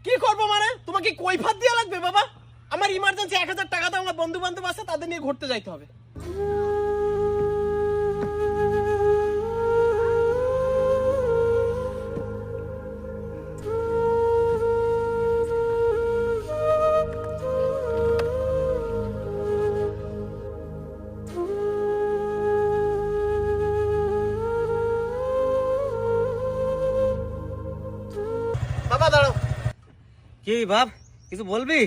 কি করবো মানে? তোমাকে কৈফিয়ত দেয়া লাগবে বাবা? আমার ইমার্জেন্সি 1000 টাকা দাও, আমার বন্ধু বান্ধব আছে, তাদের নিয়ে ঘুরতে যাইতে হবে। বাবা দাঁড়াও। কি বাপ, কিছু বলবি?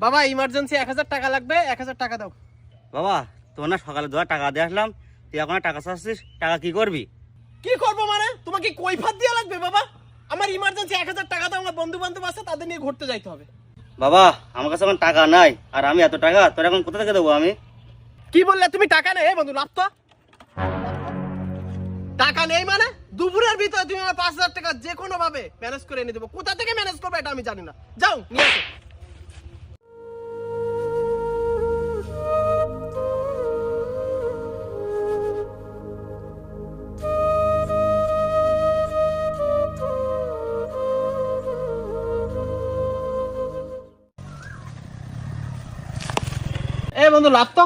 বাবা ইমার্জেন্সি 1000 টাকা লাগবে, 1000 টাকা দাও। বাবা, তোর না সকালে 2 টাকা দিয়ে আসলাম, তুই এখন টাকা চাচ্ছিস, টাকা কি করবি? কি করবো মানে? তোমাকে কৈফিয়ত দেয়া লাগবে বাবা? আমার ইমার্জেন্সি 1000 টাকা দাও, আমার বন্ধু বান্ধব আছে, তাদের নিয়ে ঘুরতে যাইতে হবে। বাবা, আমার কাছে এখন টাকা নাই, আর আমি এত টাকা তোর এখন কোথা থেকে দেবো আমি? কি বললে তুমি? টাকা নেই? বন্ধু লাভ তো টাকা নেই মানে? দুপুরের ভিতরে তুমি আমার 5000 টাকা যে কোনো ভাবে ম্যানেজ করে এনে দেবো। কোথা থেকে ম্যানেজ করবে এটা আমি জানি না। যাও নিয়ে আসো। বন্ধু লাভ তো।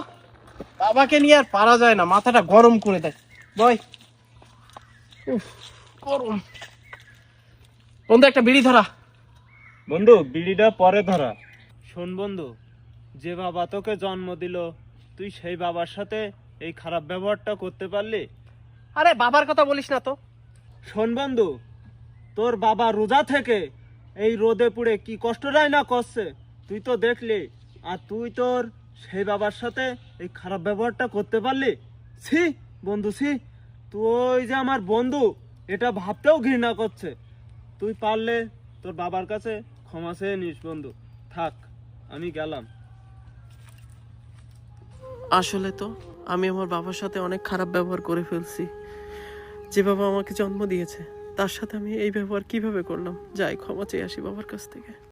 বাবাকে নিয়ে আর পারা যায় না, মাথাটা গরম করে দেয়। বই গরম। বন্ধু একটা বিড়ি ধরা। বন্ধু, বিড়িটা পরে ধরা। শোন বন্ধু, যে বাবা তোকে জন্ম দিল, তুই সেই বাবার সাথে এই খারাপ ব্যবহারটা করতে পারলি? আরে বাবার কথা বলিস না তো। শোন বন্ধু, তোর বাবা রোজা থেকে এই রোদে পুড়ে কি কষ্টটাই না করছে, তুই তো দেখলি, আর তুই তোর সেই বাবার সাথে এই খারাপ ব্যবহারটা করতে পারলি? ছি বন্ধু, ছি। তুই যে আমার বন্ধু, এটা ভাবতেও ঘৃণা করছে। তুই পারলে তোর বাবার কাছে ক্ষমা চেয়ে নিস বন্ধু। থাক, আমি গেলাম। আসলে তো আমি আমার বাবার সাথে অনেক খারাপ ব্যবহার করে ফেলছি। যে বাবা আমাকে জন্ম দিয়েছে তার সাথে আমি এই ব্যবহার কিভাবে করলাম? যাই ক্ষমা চেয়ে আসি বাবার কাছ থেকে।